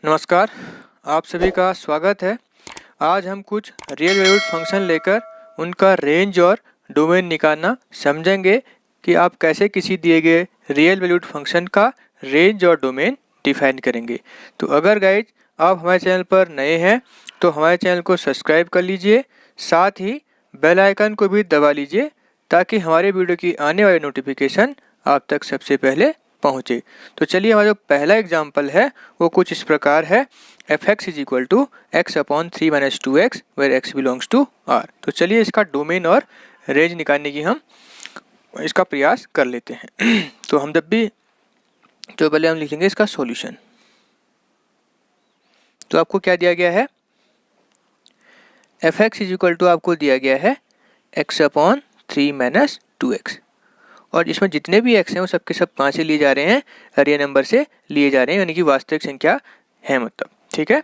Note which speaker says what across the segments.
Speaker 1: नमस्कार, आप सभी का स्वागत है। आज हम कुछ रियल वैल्यूड फंक्शन लेकर उनका रेंज और डोमेन निकालना समझेंगे कि आप कैसे किसी दिए गए रियल वैल्यूड फंक्शन का रेंज और डोमेन डिफाइन करेंगे। तो अगर गाइज आप हमारे चैनल पर नए हैं तो हमारे चैनल को सब्सक्राइब कर लीजिए, साथ ही बेल आइकन को भी दबा लीजिए ताकि हमारे वीडियो की आने वाली नोटिफिकेशन आप तक सबसे पहले पहुँचे। तो चलिए, हमारा जो पहला एग्जाम्पल है वो कुछ इस प्रकार है, f(x) is equal to x upon 3 - 2x where x belongs to r। तो चलिए इसका डोमेन और रेंज निकालने की हम इसका प्रयास कर लेते हैं। तो हम जब भी जो पहले हम लिखेंगे इसका सॉल्यूशन। तो आपको क्या दिया गया है, f(x) इज इक्वल टू आपको दिया गया है x अपॉन 3 - 2x, और इसमें जितने भी x हैं वो सब के सब कहाँ से लिए जा रहे हैं, रियल नंबर से लिए जा रहे हैं, यानी कि वास्तविक संख्या है मतलब। ठीक है,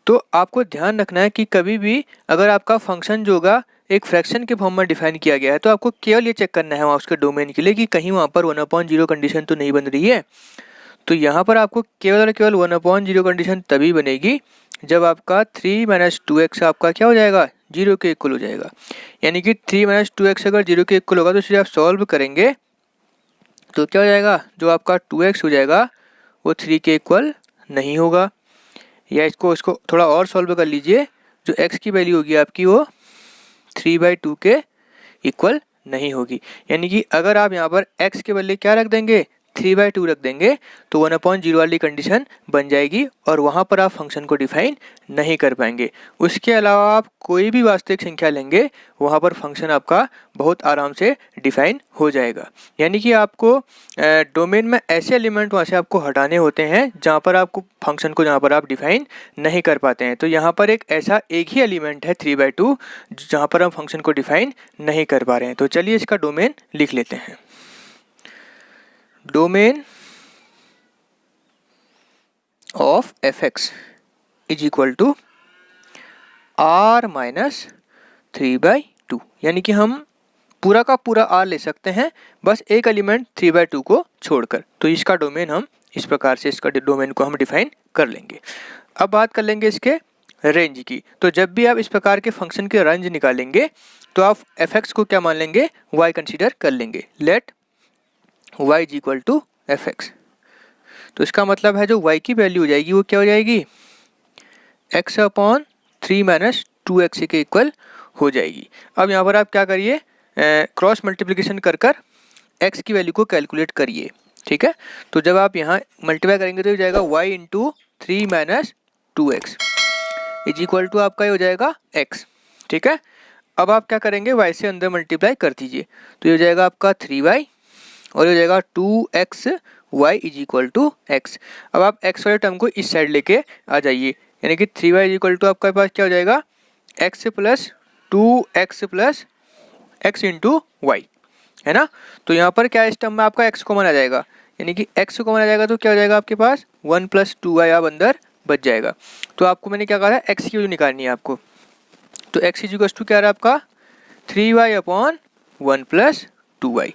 Speaker 1: तो आपको ध्यान रखना है कि कभी भी अगर आपका फंक्शन जो होगा एक फ्रैक्शन के फॉर्म में डिफाइन किया गया है तो आपको केवल ये चेक करना है वहाँ उसके डोमेन के लिए कि कहीं वहाँ पर 1/0 कंडीशन तो नहीं बन रही है। तो यहाँ पर आपको केवल और केवल 1/0 कंडीशन तभी बनेगी जब आपका 3 - 2x आपका क्या हो जाएगा, 0 के इक्वल हो जाएगा। यानी कि 3 - 2x अगर 0 के इक्वल होगा तो इसे आप सॉल्व करेंगे तो क्या हो जाएगा, जो आपका 2x हो जाएगा वो 3 के इक्वल नहीं होगा। या इसको थोड़ा और सॉल्व कर लीजिए, जो x की वैल्यू होगी आपकी वो 3/2 के इक्वल नहीं होगी। यानी कि अगर आप यहाँ पर x के बदले क्या रख देंगे, 3/2 रख देंगे तो 1/0 वाली कंडीशन बन जाएगी और वहाँ पर आप फंक्शन को डिफाइन नहीं कर पाएंगे। उसके अलावा आप कोई भी वास्तविक संख्या लेंगे वहाँ पर फंक्शन आपका बहुत आराम से डिफाइन हो जाएगा। यानी कि आपको डोमेन में ऐसे एलिमेंट वहाँ से आपको हटाने होते हैं जहाँ पर आपको फंक्शन को जहाँ पर आप डिफाइन नहीं कर पाते हैं। तो यहाँ पर एक ही एलिमेंट है 3/2 जहाँ पर हम फंक्शन को डिफाइन नहीं कर पा रहे हैं। तो चलिए इसका डोमेन लिख लेते हैं। Domain of f(x) is equal to r - 3/2, यानी कि हम पूरा का पूरा r ले सकते हैं बस एक एलिमेंट 3/2 को छोड़कर। तो इसका डोमेन हम इस प्रकार से इसका डोमेन को हम डिफाइन कर लेंगे। अब बात कर लेंगे इसके रेंज की। तो जब भी आप इस प्रकार के फंक्शन के रेंज निकालेंगे तो आप f(x) को क्या मान लेंगे, y कंसीडर कर लेंगे। Let y is equal to f(x). तो इसका मतलब है जो y की वैल्यू हो जाएगी वो क्या हो जाएगी, x अपॉन 3 - 2x के इक्वल हो जाएगी। अब यहाँ पर आप क्या करिए, क्रॉस मल्टीप्लिकेशन कर x की वैल्यू को कैलकुलेट करिए। ठीक है, तो जब आप यहाँ मल्टीप्लाई करेंगे तो हो जाएगा y into 3 - 2x is equal to आपका ये हो जाएगा x। ठीक है, अब आप क्या करेंगे, y से अंदर मल्टीप्लाई कर दीजिए तो ये हो जाएगा आपका 3y और ये हो जाएगा 2xy is equal to x। अब आप x वाले टर्म को इस साइड लेके आ जाइए, यानी कि 3y इज इक्वल टू आपके पास क्या हो जाएगा, x plus 2x plus x into y, है ना। तो यहाँ पर क्या इस टर्म में आपका x कॉमन आ जाएगा, यानी कि x कॉमन आ जाएगा तो क्या हो जाएगा आपके पास 1 + 2y आप अंदर बच जाएगा। तो आपको मैंने क्या कहा था, x की वैल्यू निकालनी है आपको। तो x इज इक्वल टू क्या रहा आपका 3y अपॉन 1 + 2y।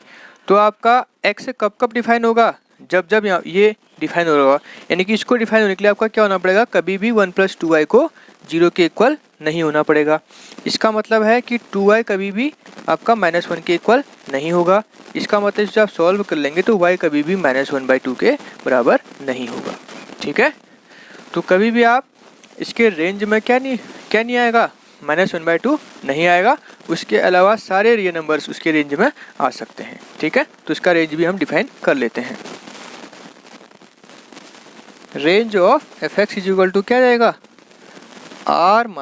Speaker 1: तो आपका x कब डिफाइन होगा, जब यहाँ ये डिफाइन होगा, यानी कि इसको डिफाइन होने के लिए आपका क्या होना पड़ेगा, कभी भी 1 + 2y को 0 के इक्वल नहीं होना पड़ेगा। इसका मतलब है कि 2y कभी भी आपका -1 के इक्वल नहीं होगा। इसका मतलब जब आप सॉल्व कर लेंगे तो y कभी भी -1/2 के बराबर नहीं होगा। ठीक है, तो कभी भी आप इसके रेंज में क्या नहीं आएगा, -1/2 नहीं आएगा। उसके अलावा सारे रियल नंबर्स उसके रेंज में आ सकते हैं। ठीक है, तो इसका रेंज भी हम डिफाइन कर लेते हैं। Range of f(x) is equal to क्या जाएगा, r -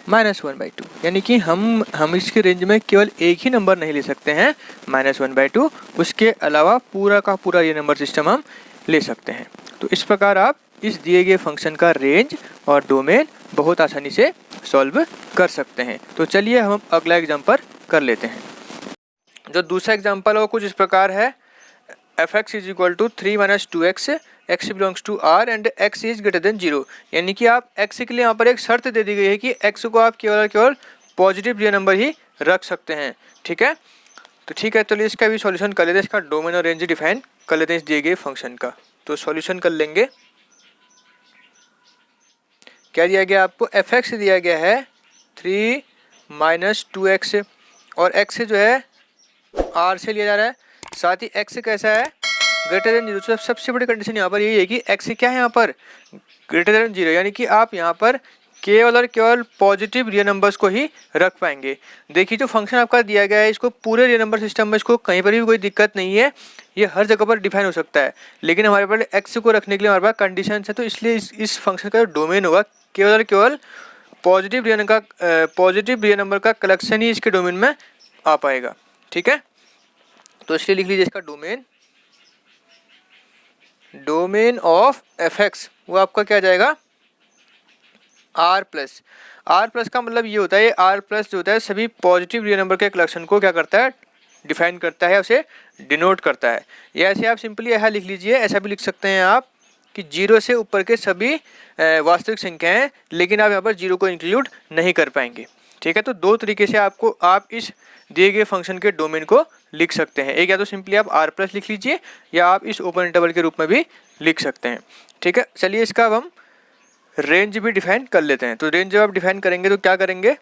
Speaker 1: -1/2, यानी कि हम इसके रेंज में केवल एक ही नंबर नहीं ले सकते हैं -1/2, उसके अलावा पूरा का पूरा ये नंबर सिस्टम हम ले सकते हैं। तो इस प्रकार आप इस दिए गए फंक्शन का रेंज और डोमेन बहुत आसानी से सॉल्व कर सकते हैं। तो चलिए हम अगला एग्जाम्पल कर लेते हैं। जो दूसरा एग्जाम्पल है वो कुछ इस प्रकार है, f(x) is equal to 3 - 2x, x belongs to r and x is greater than 0। यानी कि आप x के लिए यहाँ पर एक शर्त दे दी गई है कि x को आप केवल पॉजिटिव रियल नंबर ही रख सकते हैं। ठीक है, तो ठीक है, चलिए इसका भी सॉल्यूशन कर लेते हैं, इसका डोमेन और रेंज डिफाइन कर लेते हैं इस दिए गए फंक्शन का। तो सॉल्यूशन कर लेंगे। क्या दिया गया आपको, एफ एक्स दिया गया है 3 - 2x और x जो है r से लिया जा रहा है, साथ ही x कैसा है ग्रेटर देन 0। तो सबसे बड़ी कंडीशन यहाँ पर यही है कि x क्या है यहाँ पर ग्रेटर देन 0, यानी कि आप यहाँ पर केवल और केवल पॉजिटिव रियल नंबर्स को ही रख पाएंगे। देखिए जो फंक्शन आपका दिया गया है इसको पूरे रियल नंबर सिस्टम में इसको कहीं पर भी कोई दिक्कत नहीं है, ये हर जगह पर डिफाइन हो सकता है, लेकिन हमारे पास x को रखने के लिए हमारे पास कंडीशन है। तो इसलिए इस फंक्शन का जो डोमेन होगा केवल और केवल पॉजिटिव रियल नंबर का कलेक्शन ही इसके डोमेन में आ पाएगा। ठीक है, तो इसलिए लिख लीजिए इसका डोमेन ऑफ एफ एक्स वो आपका क्या जाएगा आर प्लस का मतलब ये होता है, आर प्लस जो होता है सभी पॉजिटिव रियल नंबर के कलेक्शन को क्या करता है डिफाइन करता है, उसे डिनोट करता है। या ऐसे आप सिंपली ऐसा लिख लीजिए, ऐसा भी लिख सकते हैं आप कि 0 से ऊपर के सभी वास्तविक संख्याएं, लेकिन आप यहाँ पर 0 को इंक्लूड नहीं कर पाएंगे। ठीक है, तो दो तरीके से आप इस दिए गए फंक्शन के डोमेन को लिख सकते हैं। एक या तो सिंपली आप आर प्लस लिख लीजिए या आप इस ओपन इंटरवल के रूप में भी लिख सकते हैं। ठीक है, चलिए इसका अब हम रेंज भी डिफाइन कर लेते हैं। तो रेंज जब आप डिफाइन करेंगे तो क्या करेंगे,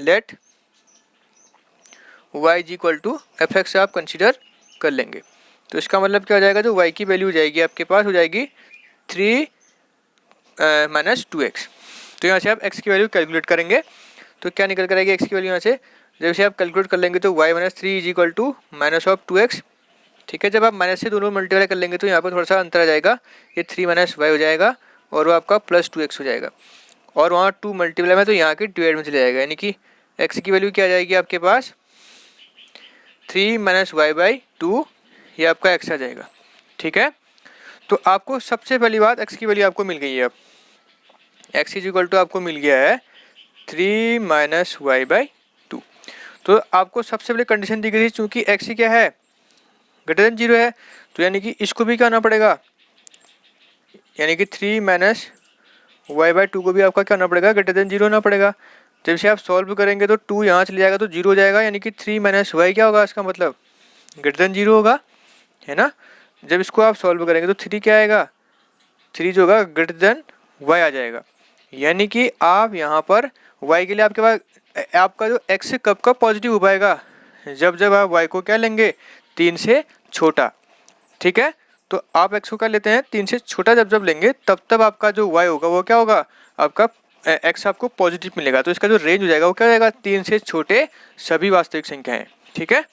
Speaker 1: लेट y = f(x) आप कंसीडर कर लेंगे। तो इसका मतलब क्या हो जाएगा, जो y की वैल्यू हो जाएगी आपके पास हो जाएगी 3 - 2x। तो यहाँ से आप x की वैल्यू कैलकुलेट करेंगे तो क्या निकल कर आएगी x की वैल्यू यहाँ से, जब से आप कैलकुलेट कर लेंगे तो y - 3 = -2x। ठीक है, जब आप माइनस से दोनों मल्टीप्लाई कर लेंगे तो यहाँ पर थोड़ा सा अंतर आ जाएगा, ये 3 - y हो जाएगा और वो आपका +2x हो जाएगा, और वहाँ 2 मल्टीप्लाई में तो यहाँ के डिवाइड में चले जाएगा, यानी कि x की वैल्यू क्या आ जाएगी आपके पास 3 - y/2, ये आपका x आ जाएगा। ठीक है, तो आपको सबसे पहली बात x की वैल्यू आपको मिल गई है। अब x = आपको मिल गया है 3 - y/2। तो आपको सबसे पहले कंडीशन दी गई थी, चूँकि x क्या है ग्रेटर देन 0 है, तो यानी कि इसको भी क्या आना पड़ेगा, यानी कि 3 - y/2 को भी आपका क्या होना पड़ेगा ग्रेटर देन 0 होना पड़ेगा। जब से आप सॉल्व करेंगे तो 2 यहाँ चले जाएगा तो 0 हो जाएगा, यानी कि 3 - y क्या होगा, इसका मतलब ग्रेटर देन 0 होगा, है ना। जब इसको आप सॉल्व करेंगे तो 3 क्या आएगा, 3 जो होगा ग्रेटर देन y आ जाएगा। यानी कि आप यहाँ पर y के लिए आपके पास आपका जो x कब पॉजिटिव हो पाएगा, जब आप y को क्या लेंगे 3 से छोटा। ठीक है, तो आप x को क्या लेते हैं 3 से छोटा जब लेंगे तब आपका जो y होगा वो क्या होगा, आपका x आपको पॉजिटिव मिलेगा। तो इसका जो रेंज हो जाएगा वो क्या हो जाएगा 3 से छोटे सभी वास्तविक संख्याएं। ठीक है,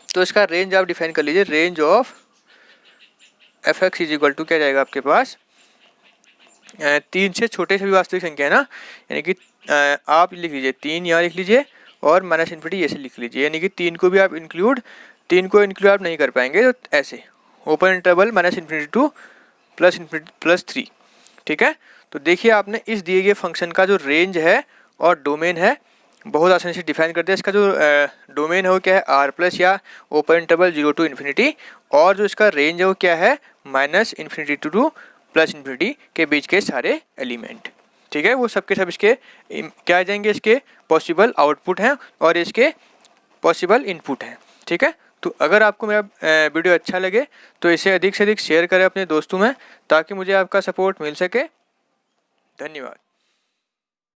Speaker 1: तो इसका रेंज आप डिफाइन कर लीजिए, रेंज ऑफ f(x) = क्या जाएगा आपके पास 3 से छोटे सभी वास्तविक संख्या है ना, यानी कि आप लिख लीजिए 3 यहाँ लिख लीजिए और -∞ ये से लिख लीजिए, यानी कि 3 को आप इंक्लूड आप नहीं कर पाएंगे, तो ऐसे ओपन इंटरवल -∞ to +∞ +3। ठीक है, तो देखिए आपने इस दिए गए फंक्शन का जो रेंज है और डोमेन है बहुत आसानी से डिफाइन कर दिया। इसका जो डोमेन है वो क्या है r+ या ओपन इंटरवल 0 to ∞, और जो इसका रेंज है वो क्या है -∞ to +∞ के बीच के सारे एलिमेंट। ठीक है, वो सबके सब इसके क्या आ जाएंगे, इसके पॉसिबल आउटपुट हैं और इसके पॉसिबल इनपुट हैं। ठीक है, तो अगर आपको मेरा वीडियो अच्छा लगे तो इसे अधिक से अधिक शेयर करें अपने दोस्तों में, ताकि मुझे आपका सपोर्ट मिल सके। धन्यवाद।